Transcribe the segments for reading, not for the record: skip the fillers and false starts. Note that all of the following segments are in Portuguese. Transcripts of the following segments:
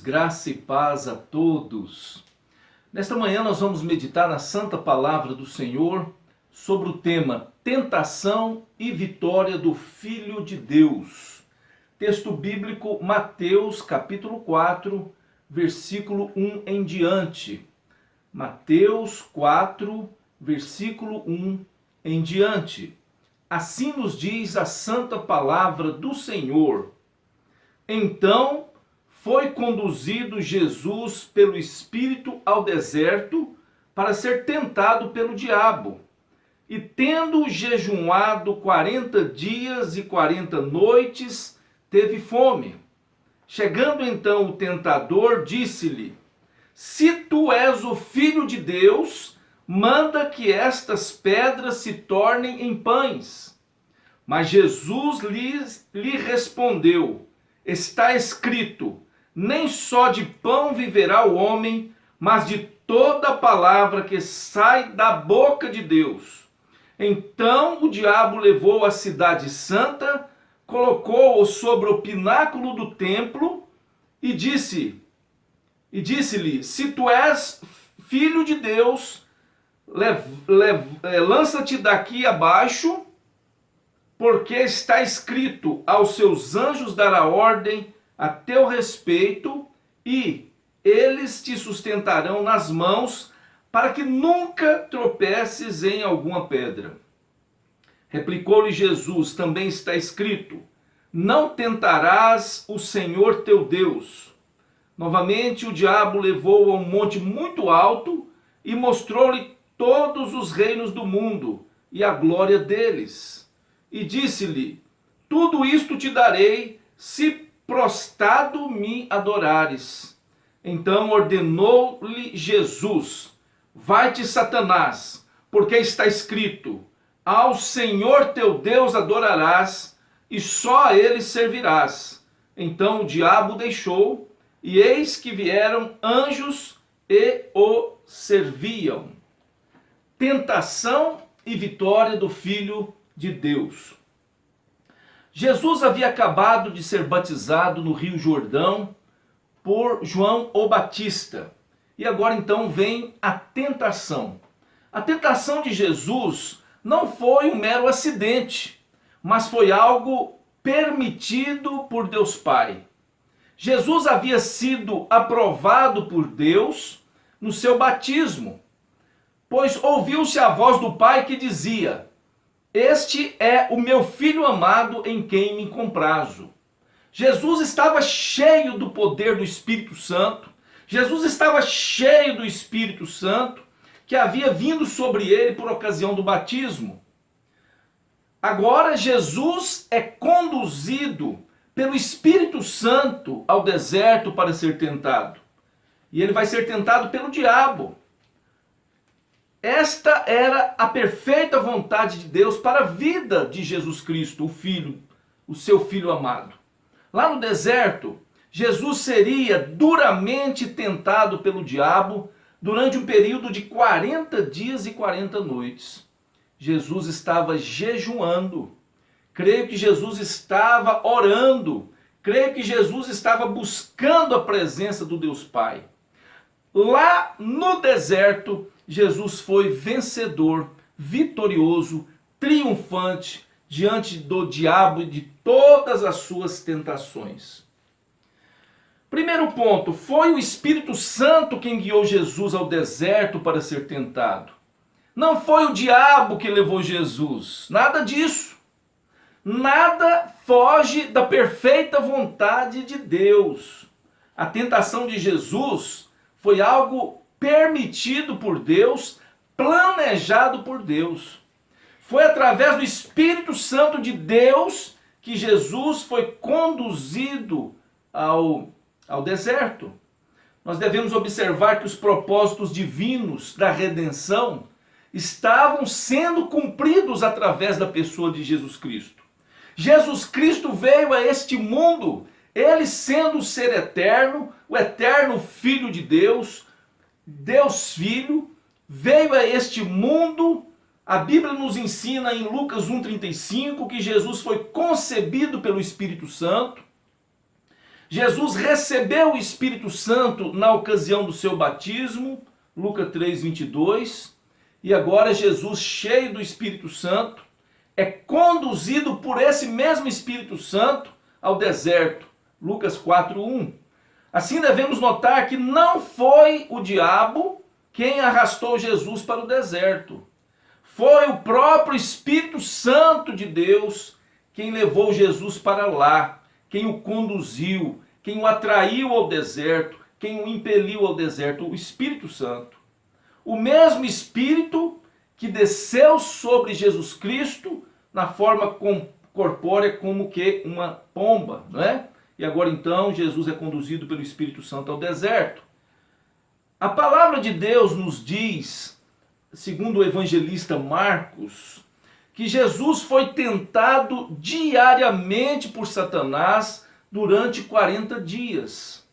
graça e paz a todos. Nesta manhã nós vamos meditar na Santa Palavra do Senhor sobre o tema Tentação e Vitória do Filho de Deus. Texto bíblico Mateus capítulo 4, versículo 1 em diante. Mateus 4, versículo 1 em diante. Assim nos diz a Santa Palavra do Senhor. Então foi conduzido Jesus pelo Espírito ao deserto para ser tentado pelo diabo. E tendo jejuado 40 dias e 40 noites, teve fome. Chegando então o tentador, disse-lhe: Se tu és o Filho de Deus, manda que estas pedras se tornem em pães. Mas Jesus lhe respondeu: Está escrito, nem só de pão viverá o homem, mas de toda palavra que sai da boca de Deus. Então o diabo levou a cidade santa, colocou-o sobre o pináculo do templo e disse-lhe: Se tu és filho de Deus, lança-te daqui abaixo, porque está escrito: aos seus anjos dará ordem a teu respeito, e eles te sustentarão nas mãos, para que nunca tropeces em alguma pedra. Replicou-lhe Jesus: também está escrito: não tentarás o Senhor teu Deus. Novamente o diabo levou-o a um monte muito alto e mostrou-lhe todos os reinos do mundo e a glória deles. E disse-lhe: tudo isto te darei, se prostrado me adorares. Então ordenou-lhe Jesus: vai-te, Satanás, porque está escrito: ao Senhor teu Deus adorarás, e só a ele servirás. Então o diabo o deixou, e eis que vieram anjos e o serviam. Tentação e vitória do Filho de Deus. Jesus havia acabado de ser batizado no Rio Jordão por João o Batista. E agora então vem a tentação. A tentação de Jesus não foi um mero acidente, mas foi algo permitido por Deus Pai. Jesus havia sido aprovado por Deus no seu batismo, pois ouviu-se a voz do Pai que dizia: Este é o meu Filho amado em quem me comprazo. Jesus estava cheio do poder do Espírito Santo. Jesus estava cheio do Espírito Santo que havia vindo sobre ele por ocasião do batismo. Agora Jesus é conduzido pelo Espírito Santo ao deserto para ser tentado. E ele vai ser tentado pelo diabo. Esta era a perfeita vontade de Deus para a vida de Jesus Cristo, o Filho, o seu Filho amado. Lá no deserto, Jesus seria duramente tentado pelo diabo durante um período de 40 dias e 40 noites. Jesus estava jejuando. Creio que Jesus estava orando. Creio que Jesus estava buscando a presença do Deus Pai. Lá no deserto, Jesus foi vencedor, vitorioso, triunfante diante do diabo e de todas as suas tentações. Primeiro ponto, foi o Espírito Santo quem guiou Jesus ao deserto para ser tentado. Não foi o diabo que levou Jesus, nada disso. Nada foge da perfeita vontade de Deus. A tentação de Jesus foi algo permitido por Deus, planejado por Deus. Foi através do Espírito Santo de Deus que Jesus foi conduzido ao deserto. Nós devemos observar que os propósitos divinos da redenção estavam sendo cumpridos através da pessoa de Jesus Cristo. Jesus Cristo veio a este mundo, ele sendo o ser eterno, o eterno Filho de Deus, Deus Filho, veio a este mundo. A Bíblia nos ensina em Lucas 1,35 que Jesus foi concebido pelo Espírito Santo. Jesus recebeu o Espírito Santo na ocasião do seu batismo, Lucas 3:22, e agora Jesus, cheio do Espírito Santo, é conduzido por esse mesmo Espírito Santo ao deserto, Lucas 4:1. Assim devemos notar que não foi o diabo quem arrastou Jesus para o deserto. Foi o próprio Espírito Santo de Deus quem levou Jesus para lá, quem o conduziu, quem o atraiu ao deserto, quem o impeliu ao deserto, o Espírito Santo. O mesmo Espírito que desceu sobre Jesus Cristo na forma corpórea como que uma pomba, não é? E agora então Jesus é conduzido pelo Espírito Santo ao deserto. A palavra de Deus nos diz, segundo o evangelista Marcos, que Jesus foi tentado diariamente por Satanás durante 40 dias.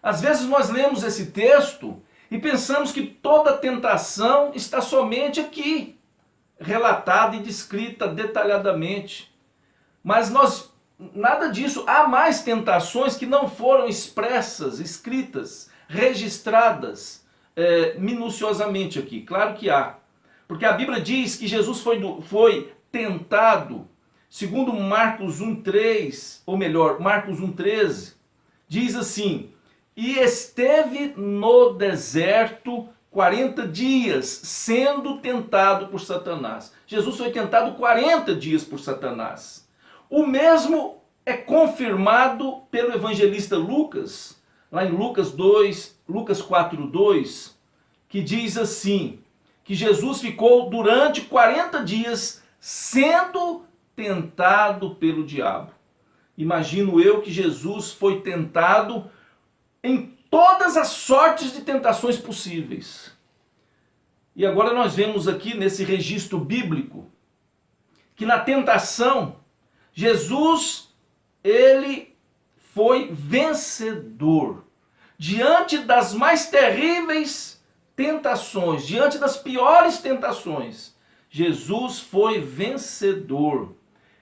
Às vezes nós lemos esse texto e pensamos que toda tentação está somente aqui, relatada e descrita detalhadamente. Mas nada disso. Há mais tentações que não foram expressas, escritas, registradas minuciosamente aqui. Claro que há. Porque a Bíblia diz que Jesus foi tentado, segundo Marcos 1:3, ou melhor, Marcos 1:13, diz assim: e esteve no deserto 40 dias, sendo tentado por Satanás. Jesus foi tentado 40 dias por Satanás. O mesmo é confirmado pelo evangelista Lucas, lá em Lucas 4:2, que diz assim, que Jesus ficou durante 40 dias sendo tentado pelo diabo. Imagino eu que Jesus foi tentado em todas as sortes de tentações possíveis. E agora nós vemos aqui nesse registro bíblico que na tentação Jesus, ele foi vencedor. Diante das mais terríveis tentações, diante das piores tentações, Jesus foi vencedor.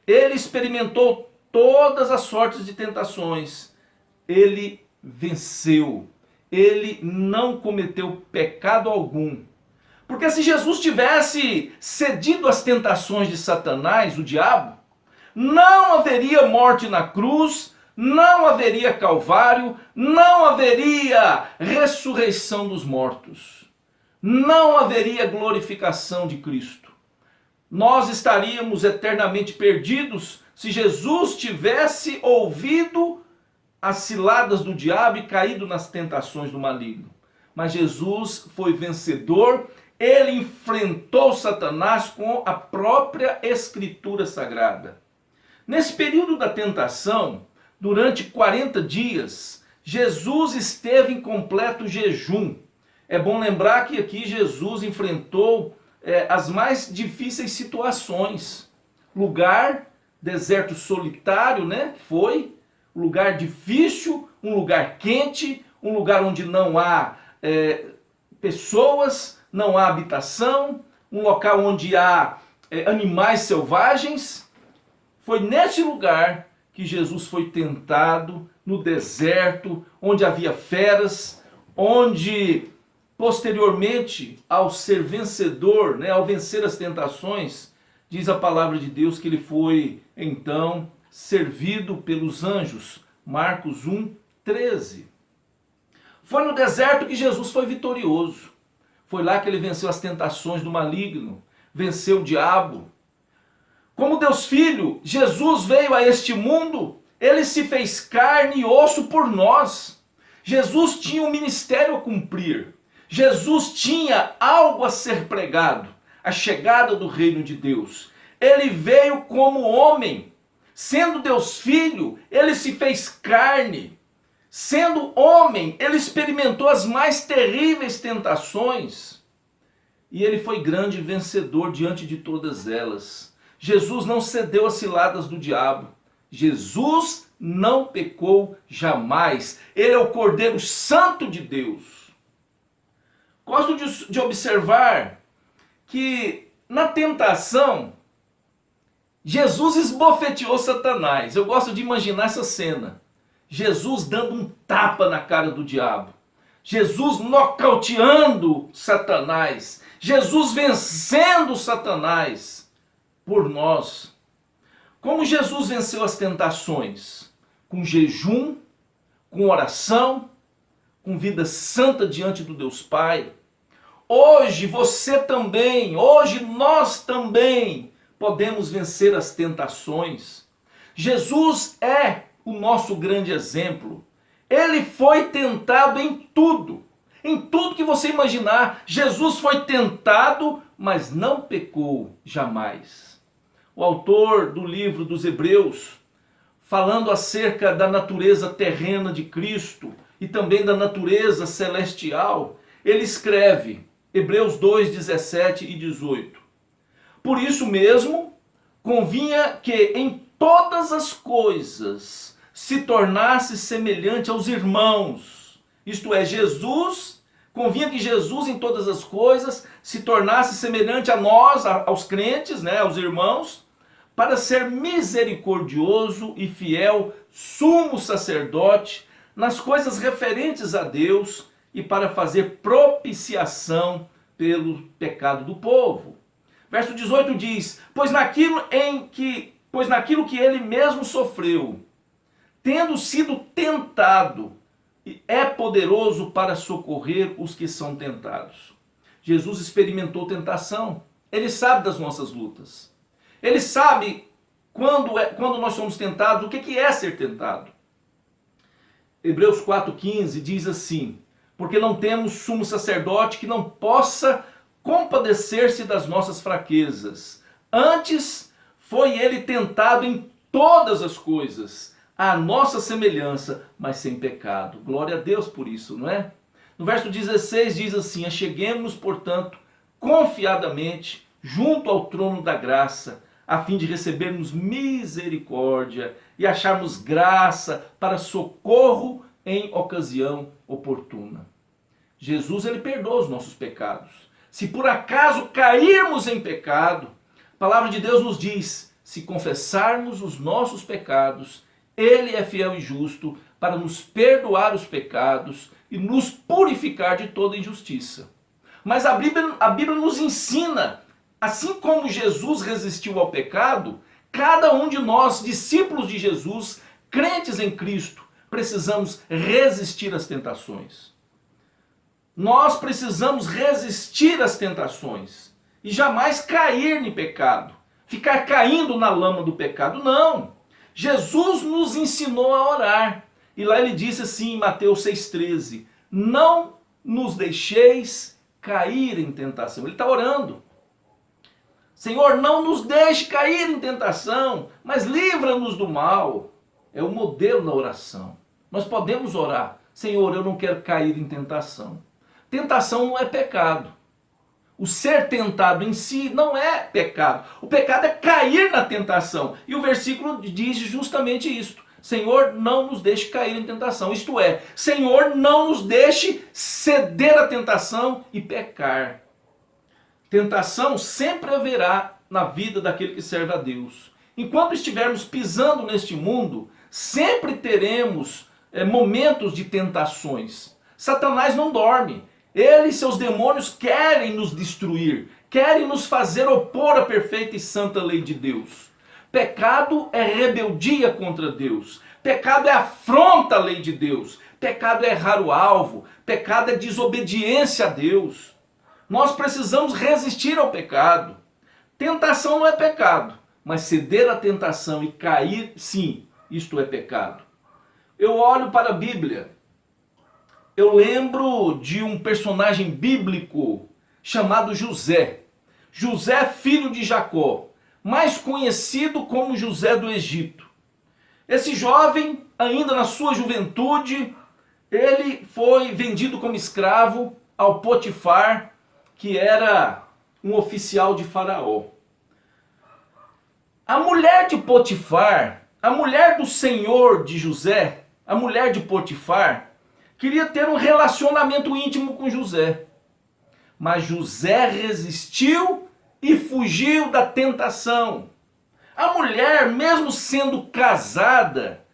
Ele experimentou todas as sortes de tentações. Ele venceu. Ele não cometeu pecado algum. Porque se Jesus tivesse cedido às tentações de Satanás, o diabo, não haveria morte na cruz, não haveria Calvário, não haveria ressurreição dos mortos, não haveria glorificação de Cristo. Nós estaríamos eternamente perdidos se Jesus tivesse ouvido as ciladas do diabo e caído nas tentações do maligno. Mas Jesus foi vencedor, ele enfrentou Satanás com a própria Escritura Sagrada. Nesse período da tentação, durante 40 dias, Jesus esteve em completo jejum. É bom lembrar que aqui Jesus enfrentou as mais difíceis situações. Lugar, deserto solitário, né? Foi lugar difícil, um lugar quente, um lugar onde não há pessoas, não há habitação, um local onde há animais selvagens. Foi nesse lugar que Jesus foi tentado, no deserto, onde havia feras, onde posteriormente, ao ser vencedor, ao vencer as tentações, diz a palavra de Deus que ele foi então servido pelos anjos. Marcos 1:13. Foi no deserto que Jesus foi vitorioso. Foi lá que ele venceu as tentações do maligno, venceu o diabo. Como Deus Filho, Jesus veio a este mundo, ele se fez carne e osso por nós. Jesus tinha um ministério a cumprir. Jesus tinha algo a ser pregado, a chegada do reino de Deus. Ele veio como homem, sendo Deus Filho, ele se fez carne. Sendo homem, ele experimentou as mais terríveis tentações e ele foi grande vencedor diante de todas elas. Jesus não cedeu às ciladas do diabo. Jesus não pecou jamais. Ele é o Cordeiro Santo de Deus. Gosto de observar que na tentação, Jesus esbofeteou Satanás. Eu gosto de imaginar essa cena. Jesus dando um tapa na cara do diabo. Jesus nocauteando Satanás. Jesus vencendo Satanás por nós. Como Jesus venceu as tentações? Com jejum, com oração, com vida santa diante do Deus Pai. Hoje você também, hoje nós também podemos vencer as tentações. Jesus é o nosso grande exemplo. Ele foi tentado em tudo que você imaginar. Jesus foi tentado, mas não pecou jamais. O autor do livro dos Hebreus, falando acerca da natureza terrena de Cristo e também da natureza celestial, ele escreve, Hebreus 2, 17 e 18. Por isso mesmo, convinha que em todas as coisas se tornasse semelhante aos irmãos. Isto é, convinha que Jesus em todas as coisas se tornasse semelhante a nós, aos crentes, aos irmãos, para ser misericordioso e fiel sumo sacerdote nas coisas referentes a Deus e para fazer propiciação pelo pecado do povo. Verso 18 diz, pois naquilo que ele mesmo sofreu, tendo sido tentado, é poderoso para socorrer os que são tentados. Jesus experimentou tentação. Ele sabe das nossas lutas. Ele sabe quando nós somos tentados, o que é ser tentado. Hebreus 4,15 diz assim, porque não temos sumo sacerdote que não possa compadecer-se das nossas fraquezas. Antes foi ele tentado em todas as coisas, à nossa semelhança, mas sem pecado. Glória a Deus por isso, não é? No verso 16 diz assim, acheguemo-nos, portanto, confiadamente, junto ao trono da graça, a fim de recebermos misericórdia e acharmos graça para socorro em ocasião oportuna. Jesus, ele perdoa os nossos pecados. Se por acaso cairmos em pecado, a palavra de Deus nos diz, se confessarmos os nossos pecados, ele é fiel e justo para nos perdoar os pecados e nos purificar de toda injustiça. Mas a Bíblia nos ensina, assim como Jesus resistiu ao pecado, cada um de nós, discípulos de Jesus, crentes em Cristo, precisamos resistir às tentações. Nós precisamos resistir às tentações e jamais cair em pecado, ficar caindo na lama do pecado, não. Jesus nos ensinou a orar. E lá ele disse assim em Mateus 6,13, não nos deixeis cair em tentação. Ele está orando. Senhor, não nos deixe cair em tentação, mas livra-nos do mal. É o modelo da oração. Nós podemos orar, Senhor, eu não quero cair em tentação. Tentação não é pecado. O ser tentado em si não é pecado. O pecado é cair na tentação. E o versículo diz justamente isto. Senhor, não nos deixe cair em tentação. Isto é, Senhor, não nos deixe ceder à tentação e pecar. Tentação sempre haverá na vida daquele que serve a Deus. Enquanto estivermos pisando neste mundo, sempre teremos momentos de tentações. Satanás não dorme. Ele e seus demônios querem nos destruir, querem nos fazer opor a perfeita e santa lei de Deus. Pecado é rebeldia contra Deus. Pecado é afronta à lei de Deus. Pecado é errar o alvo. Pecado é desobediência a Deus. Nós precisamos resistir ao pecado. Tentação não é pecado, mas ceder à tentação e cair, sim, isto é pecado. Eu olho para a Bíblia. Eu lembro de um personagem bíblico chamado José. José, filho de Jacó, mais conhecido como José do Egito. Esse jovem, ainda na sua juventude, ele foi vendido como escravo ao Potifar, que era um oficial de Faraó. A mulher de Potifar, a mulher do senhor de José, a mulher de Potifar, queria ter um relacionamento íntimo com José. Mas José resistiu e fugiu da tentação. A mulher, mesmo sendo casada,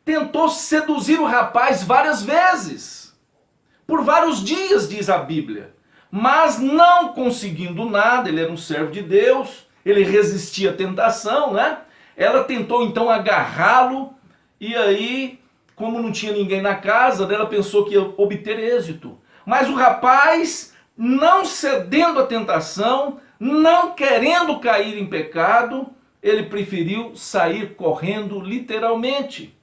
tentou seduzir o rapaz várias vezes, por vários dias, diz a Bíblia. Mas não conseguindo nada, ele era um servo de Deus, ele resistia à tentação, né? Ela tentou então agarrá-lo, e aí, como não tinha ninguém na casa, ela pensou que ia obter êxito. Mas o rapaz, não cedendo à tentação, não querendo cair em pecado, ele preferiu sair correndo literalmente.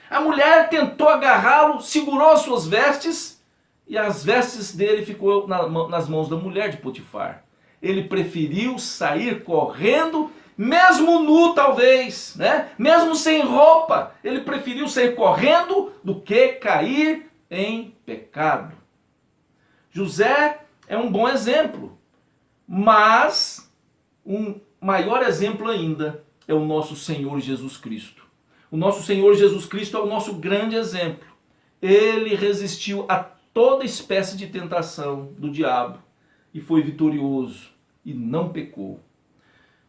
A mulher tentou agarrá-lo, segurou as suas vestes, e as vestes dele ficou nas mãos da mulher de Potifar. Ele preferiu sair correndo, mesmo nu talvez, né? Mesmo sem roupa, ele preferiu sair correndo do que cair em pecado. José é um bom exemplo, mas um maior exemplo ainda é o nosso Senhor Jesus Cristo. O nosso Senhor Jesus Cristo é o nosso grande exemplo. Ele resistiu a toda espécie de tentação do diabo e foi vitorioso e não pecou.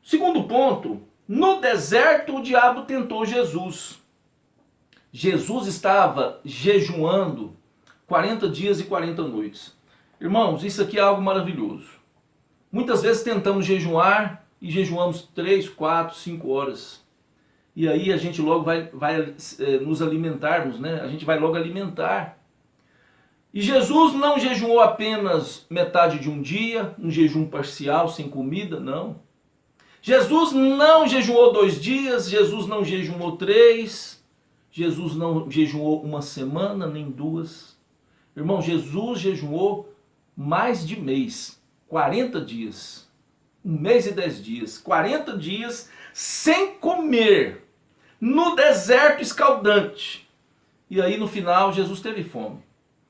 Segundo ponto, no deserto o diabo tentou Jesus. Jesus estava jejuando 40 dias e 40 noites. Irmãos, isso aqui é algo maravilhoso. Muitas vezes tentamos jejuar e jejuamos 3, 4, 5 horas. E aí a gente logo vai nos alimentarmos, né? A gente vai logo alimentar. E Jesus não jejuou apenas metade de um dia, um jejum parcial, sem comida, não. Jesus não jejuou 2 dias, Jesus não jejuou 3, Jesus não jejuou uma semana, nem 2. Irmão, Jesus jejuou mais de mês, 40 dias, 1 mês e 10 dias, 40 dias sem comer, no deserto escaldante. E aí no final Jesus teve fome.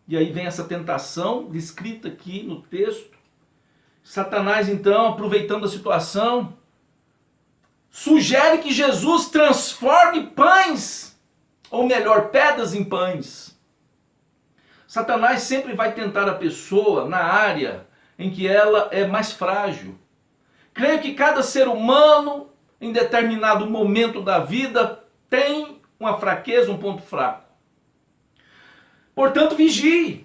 E aí vem essa tentação descrita aqui no texto. Satanás então, aproveitando a situação, sugere que Jesus transforme pães, ou melhor, pedras em pães. Satanás sempre vai tentar a pessoa na área em que ela é mais frágil. Creio que cada ser humano, em determinado momento da vida, tem uma fraqueza, um ponto fraco. Portanto, vigie.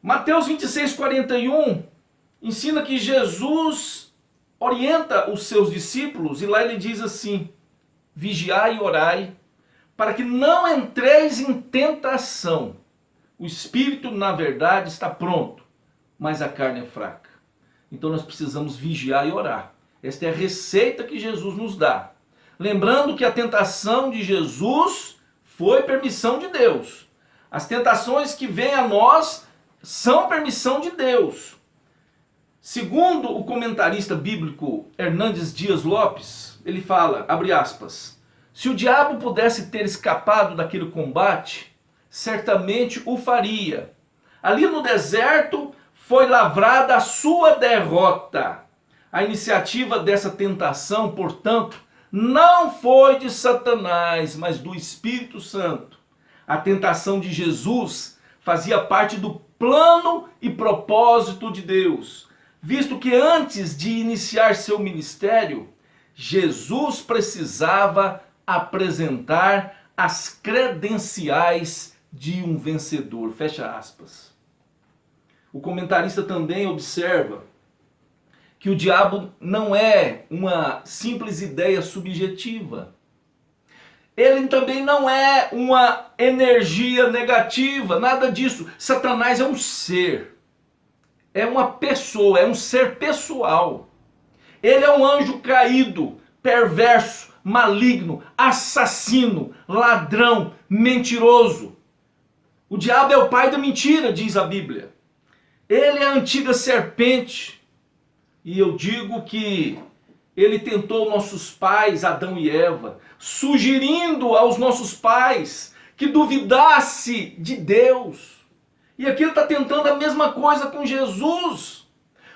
Mateus 26:41 ensina que Jesus orienta os seus discípulos, e lá ele diz assim: vigiai e orai, para que não entreis em tentação. O espírito, na verdade, está pronto, mas a carne é fraca. Então nós precisamos vigiar e orar. Esta é a receita que Jesus nos dá. Lembrando que a tentação de Jesus foi permissão de Deus. As tentações que vêm a nós são permissão de Deus. Segundo o comentarista bíblico Hernandes Dias Lopes, ele fala, abre aspas, se o diabo pudesse ter escapado daquele combate, certamente o faria. Ali no deserto foi lavrada a sua derrota. A iniciativa dessa tentação, portanto, não foi de Satanás, mas do Espírito Santo. A tentação de Jesus fazia parte do plano e propósito de Deus, visto que antes de iniciar seu ministério, Jesus precisava apresentar as credenciais de um vencedor. Fecha aspas. O comentarista também observa que o diabo não é uma simples ideia subjetiva. Ele também não é uma energia negativa, nada disso. Satanás é um ser, é uma pessoa, é um ser pessoal. Ele é um anjo caído, perverso, maligno, assassino, ladrão, mentiroso. O diabo é o pai da mentira, diz a Bíblia. Ele é a antiga serpente. E eu digo que ele tentou nossos pais, Adão e Eva, sugerindo aos nossos pais que duvidasse de Deus. E aqui ele está tentando a mesma coisa com Jesus,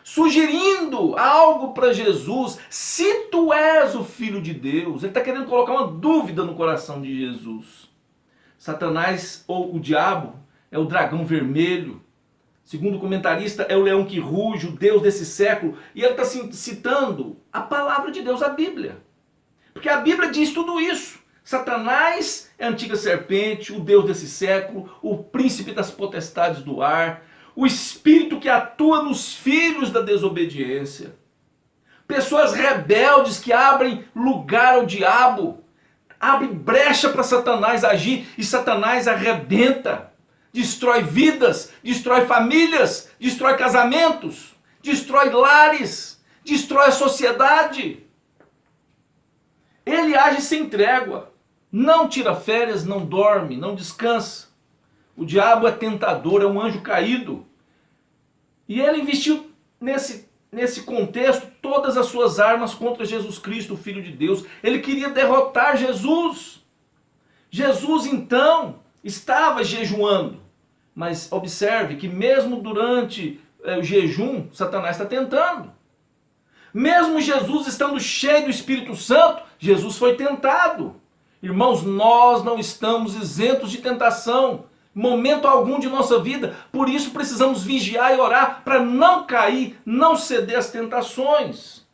sugerindo algo para Jesus. Se tu és o Filho de Deus, ele está querendo colocar uma dúvida no coração de Jesus. Satanás, ou o diabo, é o dragão vermelho. Segundo o comentarista, é o leão que ruge, o Deus desse século. E ele está citando a palavra de Deus, a Bíblia. Porque a Bíblia diz tudo isso. Satanás é a antiga serpente, o Deus desse século, o príncipe das potestades do ar, o espírito que atua nos filhos da desobediência. Pessoas rebeldes que abrem lugar ao diabo, abrem brecha para Satanás agir e Satanás arrebenta, destrói vidas, destrói famílias, destrói casamentos, destrói lares, destrói a sociedade. Ele age sem trégua, não tira férias, não dorme, não descansa. O diabo é tentador, é um anjo caído. E ele investiu nesse contexto todas as suas armas contra Jesus Cristo, o Filho de Deus. Ele queria derrotar Jesus. Jesus então estava jejuando. Mas observe que mesmo durante o jejum, Satanás está tentando. Mesmo Jesus estando cheio do Espírito Santo, Jesus foi tentado. Irmãos, nós não estamos isentos de tentação, momento algum de nossa vida. Por isso precisamos vigiar e orar para não cair, não ceder às tentações.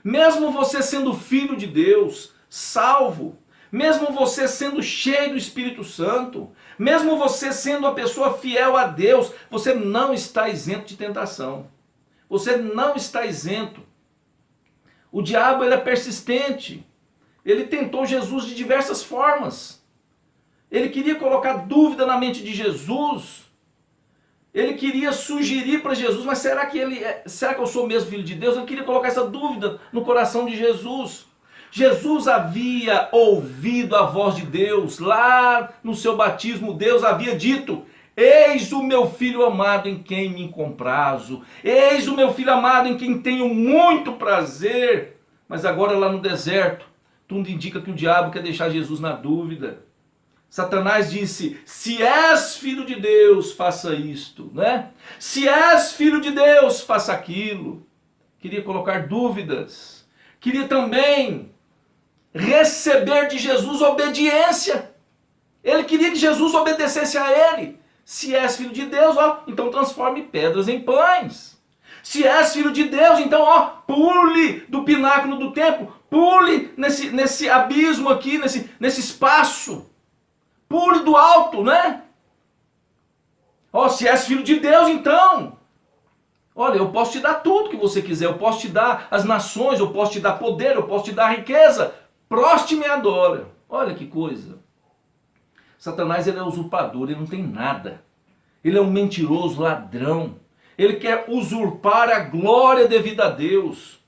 Mesmo você sendo filho de Deus, salvo, mesmo você sendo cheio do Espírito Santo, mesmo você sendo uma pessoa fiel a Deus, você não está isento de tentação. Você não está isento. O diabo, ele é persistente. Ele tentou Jesus de diversas formas. Ele queria colocar dúvida na mente de Jesus. Ele queria sugerir para Jesus, mas será que eu sou mesmo filho de Deus? Ele queria colocar essa dúvida no coração de Jesus. Jesus havia ouvido a voz de Deus lá no seu batismo. Deus havia dito: eis o meu filho amado em quem me comprazo. Eis o meu filho amado em quem tenho muito prazer. Mas agora lá no deserto, tudo indica que o diabo quer deixar Jesus na dúvida. Satanás disse: se és filho de Deus, faça isto, né? Se és filho de Deus, faça aquilo. Queria colocar dúvidas. Queria também receber de Jesus obediência. Ele queria que Jesus obedecesse a ele. Se és filho de Deus, então transforme pedras em pães. Se és filho de Deus, então pule do pináculo do templo, pule nesse abismo aqui, nesse espaço. Pule do alto, né? Se és filho de Deus, então, olha, eu posso te dar tudo que você quiser, eu posso te dar as nações, eu posso te dar poder, eu posso te dar riqueza. Proste-me e adora. Olha que coisa. Satanás, ele é usurpador, ele não tem nada. Ele é um mentiroso, ladrão. Ele quer usurpar a glória devida a Deus.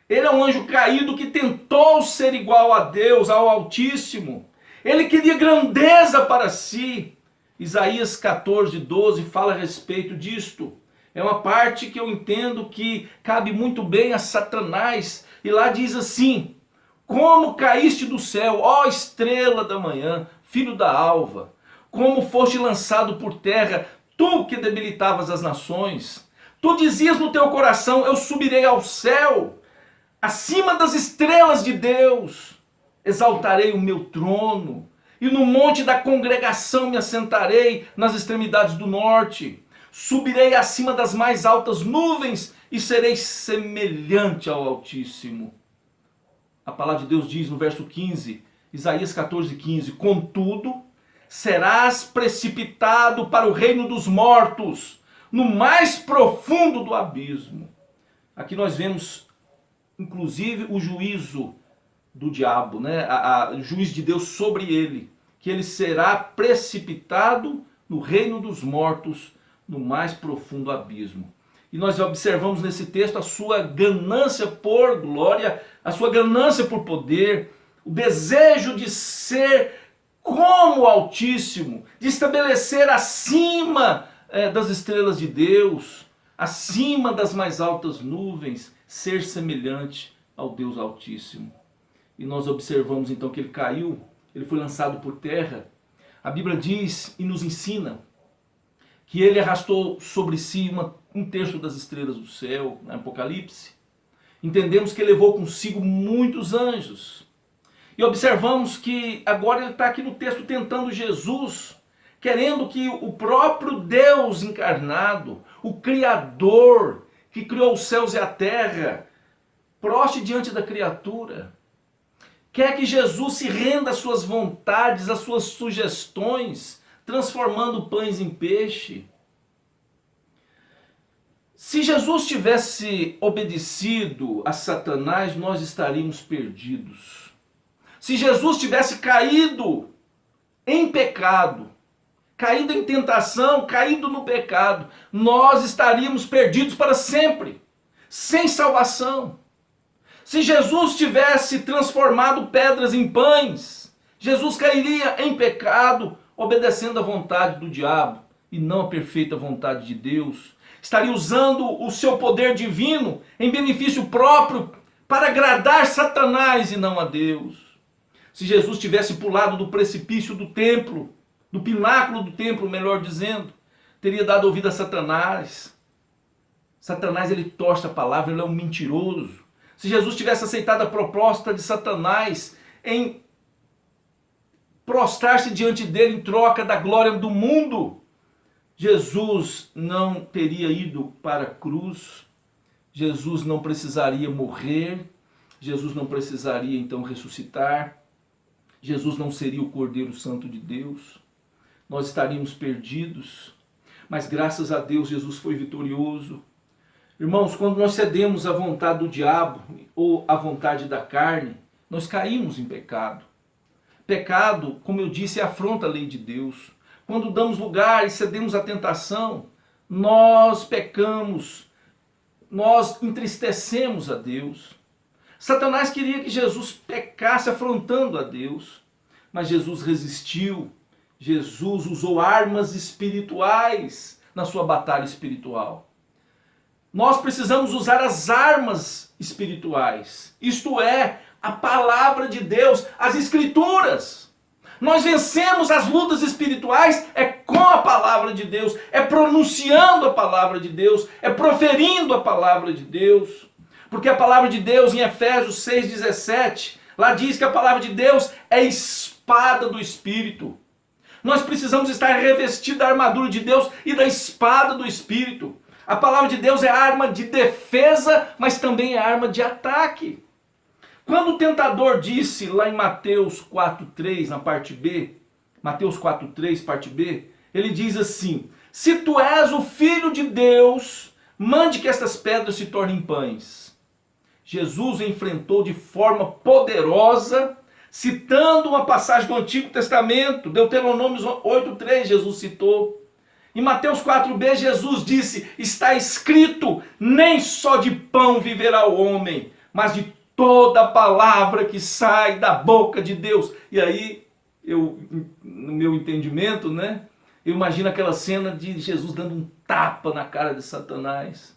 Ele é um anjo caído que tentou ser igual a Deus, ao Altíssimo. Ele queria grandeza para si. Isaías 14:12 fala a respeito disto. É uma parte que eu entendo que cabe muito bem a Satanás. E lá diz assim: como caíste do céu, ó estrela da manhã, filho da alva, como foste lançado por terra, tu que debilitavas as nações. Tu dizias no teu coração: eu subirei ao céu, acima das estrelas de Deus, exaltarei o meu trono, e no monte da congregação me assentarei nas extremidades do norte. Subirei acima das mais altas nuvens e serei semelhante ao Altíssimo. A palavra de Deus diz no verso 15, Isaías 14:15, contudo, serás precipitado para o reino dos mortos, no mais profundo do abismo. Aqui nós vemos, inclusive, o juízo do diabo, né? O juízo de Deus sobre ele, que ele será precipitado no reino dos mortos, no mais profundo abismo. E nós observamos nesse texto a sua ganância por glória, a sua ganância por poder, o desejo de ser como o Altíssimo, de estabelecer acima das estrelas de Deus, acima das mais altas nuvens, ser semelhante ao Deus Altíssimo. E nós observamos então que ele caiu, ele foi lançado por terra. A Bíblia diz e nos ensina que ele arrastou sobre si um terço das estrelas do céu, no Apocalipse. Entendemos que ele levou consigo muitos anjos. E observamos que agora ele está aqui no texto tentando Jesus, querendo que o próprio Deus encarnado, o Criador, que criou os céus e a terra, proste diante da criatura. quer que Jesus se renda às suas vontades, às suas sugestões, transformando pães em peixe. Se Jesus tivesse obedecido a Satanás, nós estaríamos perdidos. Se Jesus tivesse caído em pecado, caído em tentação, caído no pecado, nós estaríamos perdidos para sempre, sem salvação. Se Jesus tivesse transformado pedras em pães, Jesus cairia em pecado, obedecendo à vontade do diabo e não à perfeita vontade de Deus. Estaria usando o seu poder divino em benefício próprio para agradar Satanás e não a Deus. Se Jesus tivesse pulado do precipício do templo, do pináculo do templo, melhor dizendo, teria dado ouvido a Satanás. Satanás, ele torce a palavra, ele é um mentiroso. Se Jesus tivesse aceitado a proposta de Satanás em prostrar-se diante dele em troca da glória do mundo, Jesus não teria ido para a cruz, Jesus não precisaria morrer, Jesus não precisaria então ressuscitar, Jesus não seria o Cordeiro Santo de Deus, nós estaríamos perdidos, mas graças a Deus Jesus foi vitorioso. Irmãos, quando nós cedemos à vontade do diabo ou à vontade da carne, nós caímos em pecado. Pecado, como eu disse, afronta a lei de Deus. Quando damos lugar e cedemos à tentação, nós pecamos, nós entristecemos a Deus. Satanás queria que Jesus pecasse afrontando a Deus, mas Jesus resistiu. Jesus usou armas espirituais na sua batalha espiritual. Nós precisamos usar as armas espirituais, isto é, a palavra de Deus, as Escrituras. Nós vencemos as lutas espirituais com a palavra de Deus, pronunciando a palavra de Deus, proferindo a palavra de Deus. Porque a palavra de Deus em Efésios 6,17, lá diz que a palavra de Deus é espada do Espírito. Nós precisamos estar revestidos da armadura de Deus e da espada do Espírito. A palavra de Deus é arma de defesa, mas também é arma de ataque. Quando o tentador disse lá em Mateus 4,3, na parte B, Mateus 4,3, parte B, ele diz assim: se tu és o Filho de Deus, mande que estas pedras se tornem pães. Jesus enfrentou de forma poderosa, citando uma passagem do Antigo Testamento, Deuteronômio 8,3, Jesus citou. Em Mateus 4b, Jesus disse: está escrito, nem só de pão viverá o homem, mas de toda a palavra que sai da boca de Deus. E aí, no meu entendimento, né, eu imagino aquela cena de Jesus dando um tapa na cara de Satanás.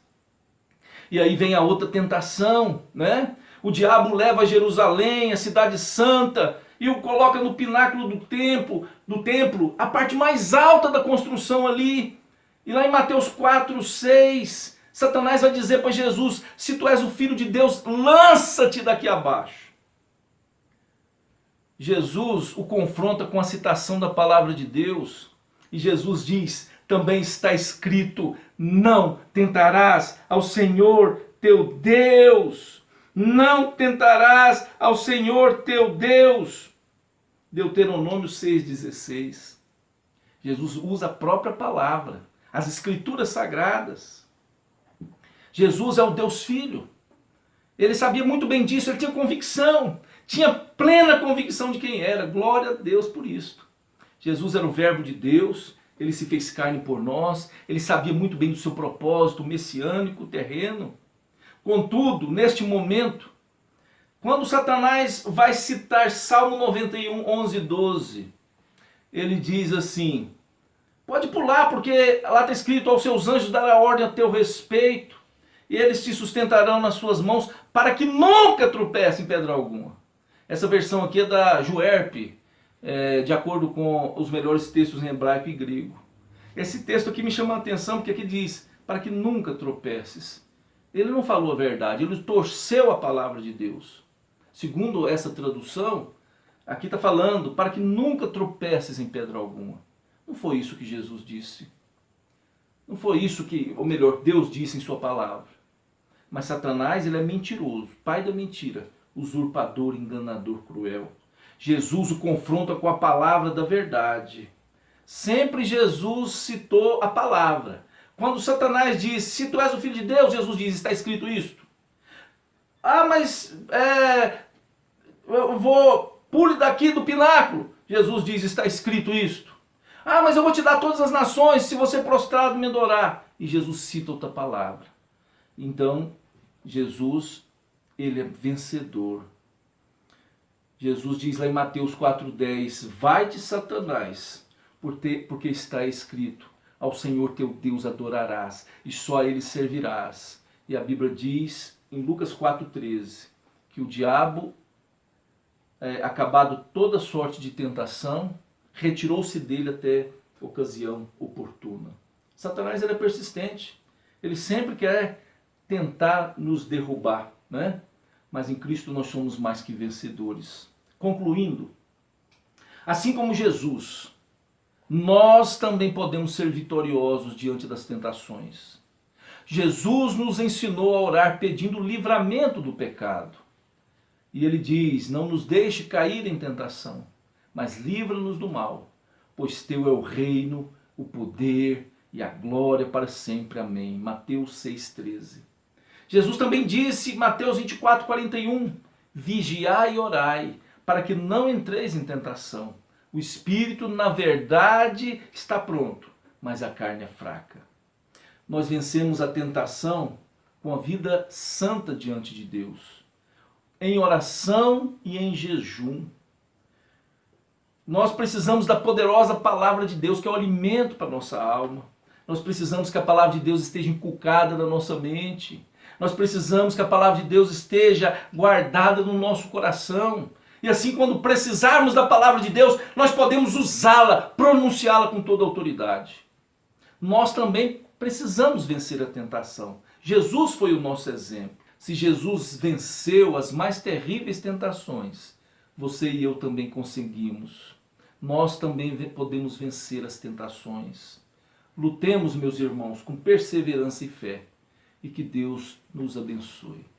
E aí vem a outra tentação, né? O diabo leva a Jerusalém, a cidade santa, e o coloca no pináculo do templo, a parte mais alta da construção ali. E lá em Mateus 4,6, Satanás vai dizer para Jesus: se tu és o Filho de Deus, lança-te daqui abaixo. Jesus o confronta com a citação da palavra de Deus, e Jesus diz: também está escrito, não tentarás ao Senhor teu Deus. Não tentarás ao Senhor teu Deus. Deuteronômio 6,16. Jesus usa a própria palavra, as Escrituras Sagradas. Jesus é o Deus Filho. Ele sabia muito bem disso, ele tinha convicção, tinha plena convicção de quem era. Glória a Deus por isso. Jesus era o Verbo de Deus, ele se fez carne por nós, ele sabia muito bem do seu propósito messiânico, terreno. Contudo, neste momento, quando Satanás vai citar Salmo 91, 11 e 12, ele diz assim: pode pular, porque lá está escrito: aos seus anjos dará ordem a teu respeito, e eles te sustentarão nas suas mãos, para que nunca tropece em pedra alguma. Essa versão aqui é da Juerp, de acordo com os melhores textos em hebraico e grego. Esse texto aqui me chama a atenção, porque aqui diz: para que nunca tropeces. Ele não falou a verdade, ele torceu a palavra de Deus. Segundo essa tradução, aqui está falando: para que nunca tropeces em pedra alguma. Não foi isso que Jesus disse. Não foi isso que, ou melhor, Deus disse em sua palavra. Mas Satanás, ele é mentiroso, pai da mentira. usurpador, enganador, cruel. Jesus o confronta com a palavra da verdade. Sempre Jesus citou a palavra. Quando Satanás diz, se tu és o Filho de Deus, Jesus diz, está escrito isto. Ah, mas eu vou, pule daqui do pináculo. Jesus diz, está escrito isto. Ah, mas eu vou te dar todas as nações se você prostrado me adorar. E Jesus cita outra palavra. Então, Jesus, ele é vencedor. Jesus diz lá em Mateus 4,10, vai-te Satanás, porque está escrito, ao Senhor teu Deus adorarás, e só a Ele servirás. E a Bíblia diz, em Lucas 4,13, que o diabo, acabado toda sorte de tentação, retirou-se dele até ocasião oportuna. Satanás é persistente, ele sempre quer tentar nos derrubar, né? Mas em Cristo nós somos mais que vencedores. Concluindo, assim como Jesus, nós também podemos ser vitoriosos diante das tentações. Jesus nos ensinou a orar pedindo livramento do pecado. E ele diz, não nos deixe cair em tentação, mas livra-nos do mal, pois teu é o reino, o poder e a glória para sempre. Amém. Mateus 6,13. Jesus também disse, Mateus 24,41, vigiai e orai, para que não entreis em tentação. O espírito, na verdade, está pronto, mas a carne é fraca. Nós vencemos a tentação com a vida santa diante de Deus, em oração e em jejum. Nós precisamos da poderosa palavra de Deus, que é o alimento para a nossa alma. Nós precisamos que a palavra de Deus esteja inculcada na nossa mente. Nós precisamos que a palavra de Deus esteja guardada no nosso coração. E assim, quando precisarmos da palavra de Deus, nós podemos usá-la, pronunciá-la com toda a autoridade. Nós também precisamos vencer a tentação. Jesus foi o nosso exemplo. Se Jesus venceu as mais terríveis tentações, você e eu também conseguimos. Nós também podemos vencer as tentações. Lutemos, meus irmãos, com perseverança e fé. E que Deus nos abençoe.